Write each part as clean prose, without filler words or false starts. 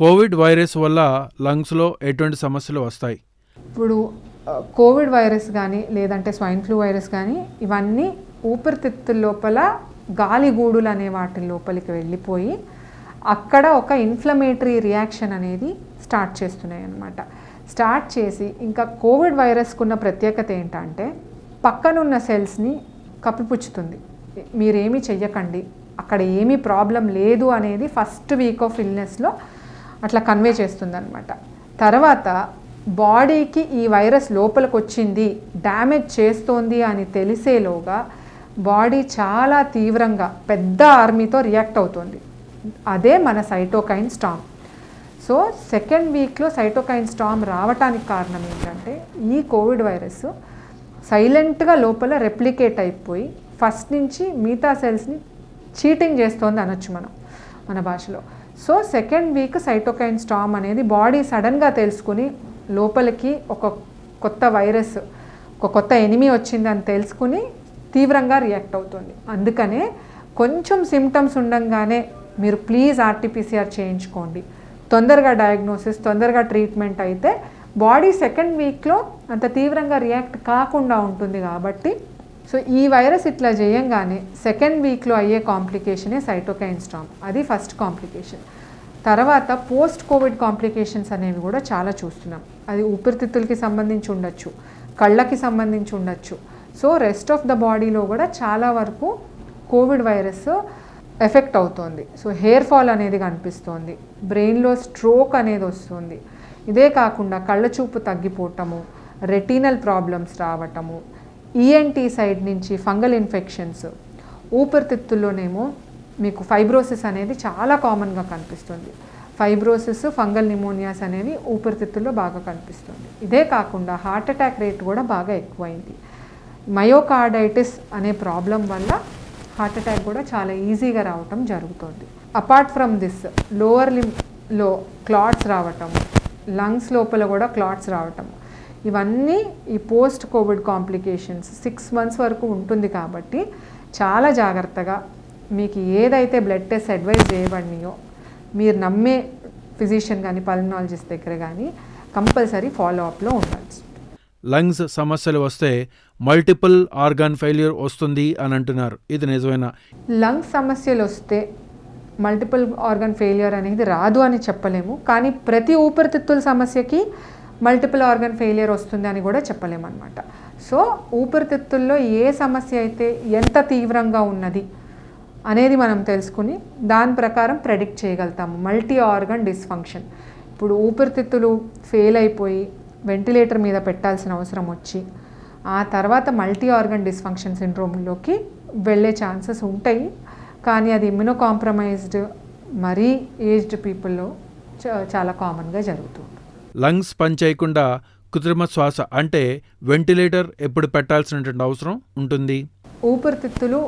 Covid virus వల్ల లంగ్స్లో ఎటువంటి సమస్యలు వస్తాయి? ఇప్పుడు కోవిడ్ వైరస్ కానీ లేదంటే స్వైన్ ఫ్లూ వైరస్ కానీ ఇవన్నీ ఊపిరితిత్తుల లోపల గాలిగూడులు అనే వాటి లోపలికి వెళ్ళిపోయి అక్కడ ఒక ఇన్ఫ్లమేటరీ రియాక్షన్ అనేది స్టార్ట్ చేస్తున్నాయి అన్నమాట. స్టార్ట్ చేసి ఇంకా కోవిడ్ వైరస్కున్న ప్రత్యేకత ఏంటంటే పక్కనున్న సెల్స్ని కప్పిపుచ్చుతుంది. మీరేమీ చెయ్యకండి, అక్కడ ఏమీ ప్రాబ్లం లేదు అనేది ఫస్ట్ వీక్ ఆఫ్ ఇల్నెస్లో అట్లా కన్వే చేస్తుంది అనమాట. తర్వాత బాడీకి ఈ వైరస్ లోపలికి వచ్చింది, డ్యామేజ్ చేస్తోంది అని తెలిసేలోగా బాడీ చాలా తీవ్రంగా పెద్ద ఆర్మీతో రియాక్ట్ అవుతుంది. అదే మన సైటోకైన్ స్టార్మ్. సో సెకండ్ వీక్లో సైటోకైన్ స్టార్మ్ రావటానికి కారణం ఏంటంటే ఈ కోవిడ్ వైరస్ సైలెంట్గా లోపల రెప్లికేట్ అయిపోయి ఫస్ట్ నుంచి మిగతా సెల్స్ని చీటింగ్ చేస్తోంది అనొచ్చు మన భాషలో. So second week cytokine Storm అనేది బాడీ సడన్గా తెలుసుకుని లోపలికి ఒక కొత్త వైరస్, ఒక కొత్త ఎనిమీ వచ్చిందని తెలుసుకుని తీవ్రంగా రియాక్ట్ అవుతుంది. అందుకనే కొంచెం సిమ్టమ్స్ ఉండంగానే మీరు ప్లీజ్ ఆర్టీపీసీఆర్ చేయించుకోండి. తొందరగా డయాగ్నోసిస్, తొందరగా ట్రీట్మెంట్ అయితే బాడీ సెకండ్ వీక్లో అంత తీవ్రంగా రియాక్ట్ కాకుండా ఉంటుంది. కాబట్టి సో ఈ వైరస్ ఇట్లా చేయంగానే సెకండ్ వీక్లో అయ్యే కాంప్లికేషనే సైటోకైన్ స్టార్మ్. అది ఫస్ట్ కాంప్లికేషన్. తర్వాత పోస్ట్ కోవిడ్ కాంప్లికేషన్స్ అనేవి కూడా చాలా చూస్తున్నాం. అది ఊపిరితిత్తులకి సంబంధించి ఉండొచ్చు, కళ్ళకి సంబంధించి ఉండొచ్చు. సో రెస్ట్ ఆఫ్ ద బాడీలో కూడా చాలా వరకు కోవిడ్ వైరస్ ఎఫెక్ట్ అవుతోంది. సో హెయిర్ ఫాల్ అనేది కనిపిస్తోంది, బ్రెయిన్లో స్ట్రోక్ అనేది వస్తుంది. ఇదే కాకుండా కళ్ళ చూపు తగ్గిపోవటము, రెటీనల్ ప్రాబ్లమ్స్ రావటము, ఈఎన్టీ సైడ్ నుంచి ఫంగల్ ఇన్ఫెక్షన్స్, ఊపిరితిత్తుల్లోనేమో మీకు ఫైబ్రోసిస్ అనేది చాలా కామన్గా కనిపిస్తుంది. ఫైబ్రోసిస్, ఫంగల్ నిమోనియాస్ అనేవి ఊపిరితిత్తుల్లో బాగా కనిపిస్తుంది. ఇదే కాకుండా హార్ట్ అటాక్ రేట్ కూడా బాగా ఎక్కువైంది. మయోకార్డైటిస్ అనే ప్రాబ్లం వల్ల హార్ట్ అటాక్ కూడా చాలా ఈజీగా రావటం జరుగుతుంది. అపార్ట్ ఫ్రమ్ దిస్ లోవర్ లింబ్లో క్లాట్స్ రావటం, లంగ్స్ లోపల కూడా క్లాట్స్ రావటం, ఇవన్నీ ఈ పోస్ట్ కోవిడ్ కాంప్లికేషన్స్ 6 months వరకు ఉంటుంది. కాబట్టి చాలా జాగ్రత్తగా మీకు ఏదైతే బ్లడ్ టెస్ట్ అడ్వైజ్ చేయబడినాయో మీరు నమ్మే ఫిజిషియన్ కానీ పల్మనాలజిస్ట్ దగ్గర కానీ కంపల్సరీ ఫాలో అప్లో ఉండాలి. లంగ్స్ సమస్యలు వస్తే మల్టిపుల్ ఆర్గాన్ ఫెయిల్యూర్ వస్తుంది అని అంటున్నారు, ఇది నిజమేనా? లంగ్స్ సమస్యలు వస్తే మల్టిపుల్ ఆర్గాన్ ఫెయిల్యూర్ అనేది రాదు అని చెప్పలేము. కానీ ప్రతి ఊపిరితిత్తుల సమస్యకి మల్టిపుల్ ఆర్గాన్ ఫెయిల్యూర్ వస్తుంది అని కూడా చెప్పలేమన్నమాట. సో ఊపిరితిత్తుల్లో ఏ సమస్య అయితే ఎంత తీవ్రంగా ఉన్నది అనేది మనం తెలుసుకుని దాని ప్రకారం ప్రెడిక్ట్ చేయగలుగుతాము. మల్టీ ఆర్గాన్ డిస్ఫంక్షన్, ఇప్పుడు ఊపిరితిత్తులు ఫెయిల్ అయిపోయి వెంటిలేటర్ మీద పెట్టాల్సిన అవసరం వచ్చి ఆ తర్వాత మల్టీ ఆర్గాన్ డిస్ఫంక్షన్ సిండ్రోమ్లోకి వెళ్ళే ఛాన్సెస్ ఉంటాయి. కానీ అది ఇమ్యూనో కాంప్రమైజ్డ్ మరీ ఏజ్డ్ పీపుల్లో చాలా కామన్గా జరుగుతుంది. లంగ్స్ పనిచేయకుండా కృత్రిమ శ్వాస అంటే వెంటిలేటర్ ఎప్పుడు పెట్టాల్సినటువంటి అవసరం ఉంటుంది? ఊపిరితిత్తులు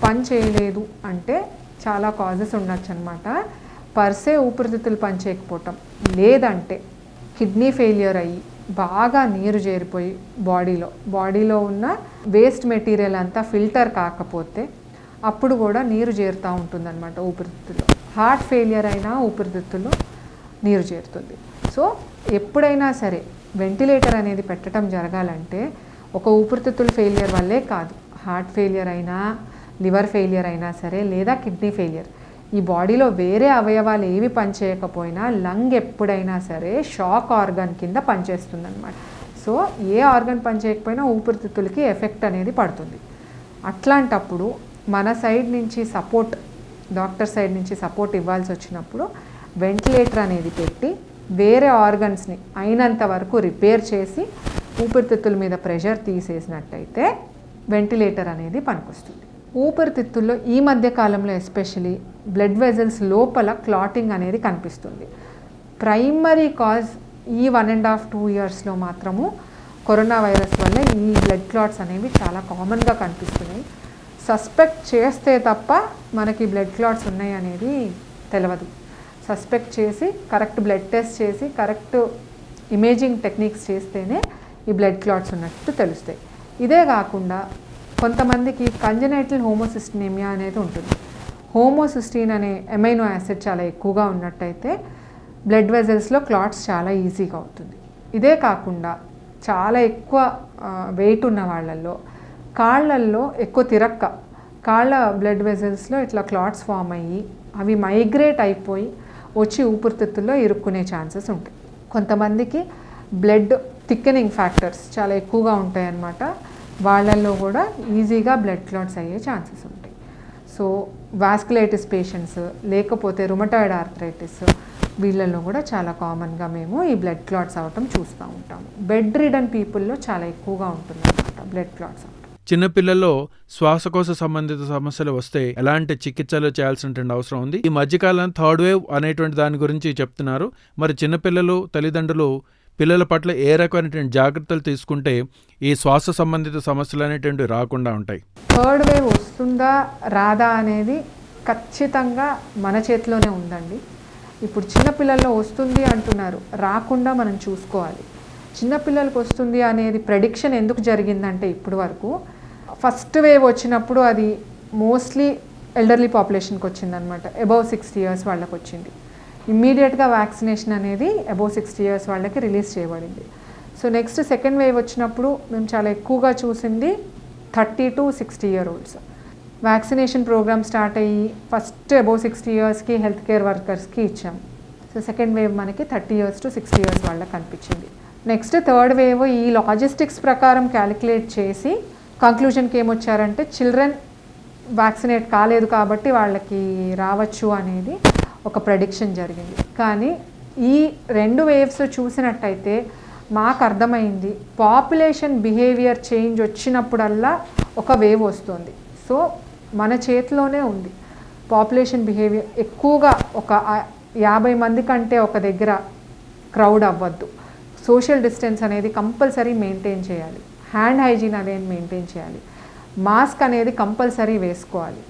పని చేయలేదు అంటే చాలా కాజెస్ ఉండొచ్చు అనమాట. పర్సే ఊపిరితిత్తులు పని చేయకపోవటం, లేదంటే కిడ్నీ ఫెయిల్యూర్ అయ్యి బాగా నీరు చేరిపోయి బాడీలో ఉన్న వేస్ట్ మెటీరియల్ అంతా ఫిల్టర్ కాకపోతే అప్పుడు కూడా నీరు చేరుతూ ఉంటుందన్నమాట ఊపిరితిత్తుల్లో. హార్ట్ ఫెయిల్యూర్ అయినా ఊపిరితిత్తుల్లో నీరు చేరుతుంది. సో ఎప్పుడైనా సరే వెంటిలేటర్ అనేది పెట్టడం జరగాలంటే ఒక ఊపిరితిత్తుల ఫెయిల్యూర్ వల్లే కాదు, హార్ట్ ఫెయిల్యూర్ అయినా, లివర్ ఫెయిల్యూర్ అయినా సరే, లేదా కిడ్నీ ఫెయిల్యూర్, ఈ బాడీలో వేరే అవయవాలు ఏవి పనిచేయకపోయినా లంగ్ ఎప్పుడైనా సరే షాక్ ఆర్గాన్ కింద పనిచేస్తుంది అనమాట. సో ఏ ఆర్గాన్ పనిచేయకపోయినా ఊపిరితిత్తులకి ఎఫెక్ట్ అనేది పడుతుంది. అట్లాంటప్పుడు మన సైడ్ నుంచి సపోర్ట్, డాక్టర్ సైడ్ నుంచి సపోర్ట్ ఇవ్వాల్సి వచ్చినప్పుడు వెంటిలేటర్ అనేది పెట్టి వేరే ఆర్గన్స్ని అయినంత వరకు రిపేర్ చేసి ఊపిరితిత్తుల మీద ప్రెషర్ తీసేసినట్టయితే వెంటిలేటర్ అనేది పనికొస్తుంది. ఊపిరితిత్తుల్లో ఈ మధ్య కాలంలో ఎస్పెషలీ బ్లడ్ వెజల్స్ లోపల క్లాటింగ్ అనేది కనిపిస్తుంది. ప్రైమరీ కాజ్ ఈ 1.5-2 yearsలో మాత్రము కరోనా వైరస్ వల్ల ఈ బ్లడ్ క్లాట్స్ అనేవి చాలా కామన్గా కనిపిస్తున్నాయి. సస్పెక్ట్ చేస్తే తప్ప మనకి బ్లడ్ క్లాట్స్ ఉన్నాయి అనేది తెలియదు. సస్పెక్ట్ చేసి కరెక్ట్ బ్లడ్ టెస్ట్ చేసి కరెక్ట్ ఇమేజింగ్ టెక్నిక్స్ చేస్తేనే ఈ బ్లడ్ క్లాట్స్ ఉన్నట్టు తెలుస్తాయి. ఇదే కాకుండా కొంతమందికి కంజనైటల్ హోమోసిస్టినేమియా అనేది ఉంటుంది. హోమోసిస్టీన్ అనే ఎమైనో యాసిడ్ చాలా ఎక్కువగా ఉన్నట్టయితే బ్లడ్ వెజల్స్లో క్లాట్స్ చాలా ఈజీగా అవుతుంది. ఇదే కాకుండా చాలా ఎక్కువ వెయిట్ ఉన్న వాళ్ళల్లో కాళ్ళల్లో ఎక్కువ తిరక్క కాళ్ళ బ్లడ్ వెజల్స్లో ఇట్లా క్లాట్స్ ఫామ్ అయ్యి అవి మైగ్రేట్ అయిపోయి వచ్చి ఊపిరితిత్తుల్లో ఇరుక్కునే ఛాన్సెస్ ఉంటాయి. కొంతమందికి బ్లడ్ థిక్కెనింగ్ ఫ్యాక్టర్స్ చాలా ఎక్కువగా ఉంటాయి అన్నమాట. వాళ్ళల్లో కూడా ఈజీగా బ్లడ్ క్లాట్స్ అయ్యే ఛాన్సెస్ ఉంటాయి. సో వాస్కులైటిస్ పేషెంట్స్ లేకపోతే రుమటాయిడ్ ఆర్థరైటిస్ వీళ్ళల్లో కూడా చాలా కామన్గా మేము ఈ బ్లడ్ క్లాట్స్ అవటం చూస్తూ ఉంటాము. బెడ్ రిడన్ పీపుల్లో చాలా ఎక్కువగా ఉంటుంది అన్నమాట బ్లడ్ క్లాట్స్ అవటం. చిన్నపిల్లల్లో శ్వాసకోశ సంబంధిత సమస్యలు వస్తే ఎలాంటి చికిత్సలు చేయాల్సినటువంటి అవసరం ఉంది? ఈ మధ్యకాలం థర్డ్ వేవ్ అనేటువంటి దాని గురించి చెప్తున్నారు. మరి చిన్నపిల్లలు తల్లిదండ్రులు పిల్లల పట్ల ఏ రకమైనటువంటి జాగ్రత్తలు తీసుకుంటే ఈ శ్వాస సంబంధిత సమస్యలు అనేటువంటివి రాకుండా ఉంటాయి? థర్డ్ వేవ్ వస్తుందా రాదా అనేది ఖచ్చితంగా మన చేతిలోనే ఉందండి. ఇప్పుడు చిన్నపిల్లల్లో వస్తుంది అంటున్నారు, రాకుండా మనం చూసుకోవాలి. చిన్నపిల్లలకు వస్తుంది అనేది ప్రెడిక్షన్ ఎందుకు జరిగిందంటే ఇప్పుడు వరకు ఫస్ట్ వేవ్ వచ్చినప్పుడు అది మోస్ట్లీ ఎల్డర్లీ పాపులేషన్కి వచ్చిందనమాట. అబౌవ్ 60 years వాళ్ళకి వచ్చింది. ఇమ్మీడియట్గా వ్యాక్సినేషన్ అనేది అబౌవ్ 60 years వాళ్ళకి రిలీజ్ చేయబడింది. సో నెక్స్ట్ సెకండ్ వేవ్ వచ్చినప్పుడు మేము చాలా ఎక్కువగా చూసింది 30 to 60 year olds. Vaccination programme start అయ్యి ఫస్ట్ అబౌవ్ 60 yearsకి హెల్త్ కేర్ వర్కర్స్కి ఇచ్చాం. సో సెకండ్ వేవ్ మనకి 30 years to 60 years వాళ్ళకి కనిపించింది. నెక్స్ట్ థర్డ్ వేవ్ ఈ లాజిస్టిక్స్ ప్రకారం క్యాలిక్యులేట్ చేసి కంక్లూజన్కి ఏమొచ్చారంటే చిల్డ్రన్ వ్యాక్సినేట్ కాలేదు కాబట్టి వాళ్ళకి రావచ్చు అనేది ఒక ప్రెడిక్షన్ జరిగింది. కానీ ఈ 2 వేవ్స్ చూసినట్టయితే మాకు అర్థమైంది పాపులేషన్ బిహేవియర్ చేంజ్ వచ్చినప్పుడల్లా ఒక వేవ్ వస్తుంది. సో మన చేతిలోనే ఉంది. పాపులేషన్ బిహేవియర్ ఎక్కువగా ఒక 50 మంది కంటే ఒక దగ్గర క్రౌడ్ అవ్వద్దు. సోషల్ డిస్టెన్స్ అనేది కంపల్సరీ మెయింటైన్ చేయాలి. హ్యాండ్ హైజీన్ అనేది మెయింటైన్ చేయాలి. మాస్క్ అనేది కంపల్సరీ వేసుకోవాలి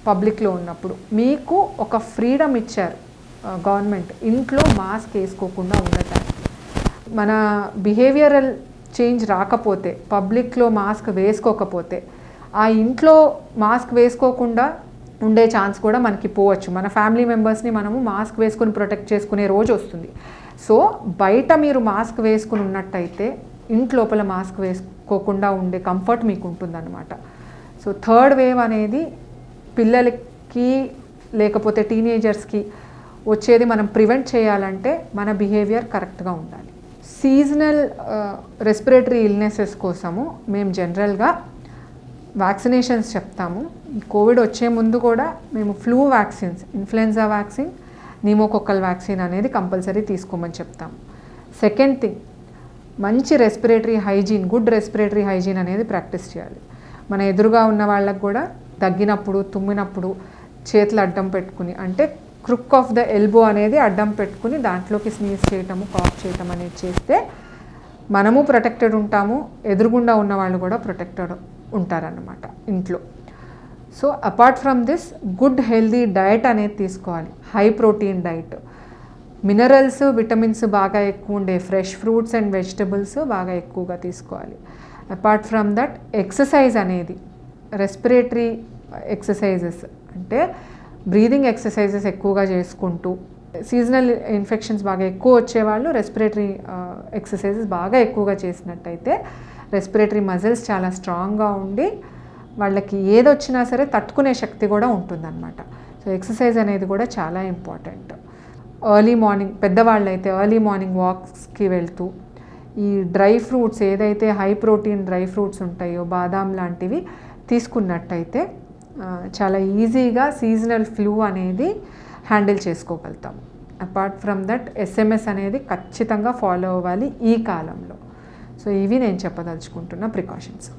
పబ్లిక్లో ఉన్నప్పుడు. మీకు ఒక ఫ్రీడమ్ ఇచ్చారు గవర్నమెంట్ ఇంట్లో మాస్క్ వేసుకోకుండా ఉండటానికి. మన బిహేవియరల్ చేంజ్ రాకపోతే పబ్లిక్లో మాస్క్ వేసుకోకపోతే ఆ ఇంట్లో మాస్క్ వేసుకోకుండా ఉండే ఛాన్స్ కూడా మనకి పోవచ్చు. మన ఫ్యామిలీ మెంబర్స్ని మనము మాస్క్ వేసుకుని ప్రొటెక్ట్ చేసుకునే రోజు వస్తుంది. సో బయట మీరు మాస్క్ వేసుకుని ఉన్నట్టయితే ఇంట్లోపల మాస్క్ వేసుకోకుండా ఉండే కంఫర్ట్ మీకు ఉంటుందన్నమాట. సో థర్డ్ వేవ్ అనేది పిల్లలకి లేకపోతే టీనేజర్స్కి వచ్చేది మనం ప్రివెంట్ చేయాలంటే మన బిహేవియర్ కరెక్ట్గా ఉండాలి. సీజనల్ రెస్పిరేటరీ ఇల్నెసెస్ కోసము మేము జనరల్గా వ్యాక్సినేషన్స్ చెప్తాము. ఈ కోవిడ్ వచ్చే ముందు కూడా మేము flu vaccines, influenza vaccine, pneumococcal vaccine అనేది కంపల్సరీ తీసుకోమని చెప్తాము. సెకండ్ థింగ్, మంచి respiratory hygiene, good respiratory hygiene అనేది ప్రాక్టీస్ చేయాలి. మన ఎదురుగా ఉన్న వాళ్ళకు కూడా దగ్గినప్పుడు తుమ్మినప్పుడు చేతులు అడ్డం పెట్టుకుని, అంటే క్రుక్ ఆఫ్ ద ఎల్బో అనేది అడ్డం పెట్టుకుని దాంట్లోకి స్నీజ్ చేయటము, కాఫ్ చేయటం అనేది చేస్తే మనము ప్రొటెక్టెడ్ ఉంటాము, ఎదురుగుండా ఉన్న వాళ్ళు కూడా ప్రొటెక్టెడ్ ఉంటారన్నమాట ఇంట్లో. So apart from this good healthy diet అనేది తీసుకోవాలి. High protein diet, minerals vitamins బాగా ఎక్కువ ఉండే ఫ్రెష్ ఫ్రూట్స్ అండ్ వెజిటబుల్స్ బాగా ఎక్కువగా తీసుకోవాలి. అపార్ట్ ఫ్రమ్ దట్ ఎక్సర్సైజ్ అనేది, రెస్పిరేటరీ ఎక్సర్సైజెస్ అంటే బ్రీదింగ్ ఎక్సర్సైజెస్ ఎక్కువగా చేసుకుంటూ, సీజనల్ ఇన్ఫెక్షన్స్ బాగా ఎక్కువ వచ్చేవాళ్ళు రెస్పిరేటరీ ఎక్సర్సైజెస్ బాగా ఎక్కువగా చేసినట్టయితే రెస్పిరేటరీ మజిల్స్ చాలా స్ట్రాంగ్గా ఉండి వాళ్ళకి ఏదొచ్చినా సరే తట్టుకునే శక్తి కూడా ఉంటుందన్నమాట. సో ఎక్సర్సైజ్ అనేది కూడా చాలా ఇంపార్టెంట్. ఎర్లీ మార్నింగ్ పెద్దవాళ్ళు అయితే ఎర్లీ మార్నింగ్ వాక్స్కి వెళ్తూ ఈ డ్రై ఫ్రూట్స్ ఏదైతే హై ప్రోటీన్ డ్రై ఫ్రూట్స్ ఉంటాయో బాదాం లాంటివి తీసుకున్నట్టయితే చాలా ఈజీగా సీజనల్ ఫ్లూ అనేది హ్యాండిల్ చేసుకోగలుగుతాం. అపార్ట్ ఫ్రమ్ దట్ SMS అనేది ఖచ్చితంగా ఫాలో అవ్వాలి ఈ కాలంలో. సో ఇవి నేను చెప్పదలుచుకుంటున్న ప్రికాషన్స్.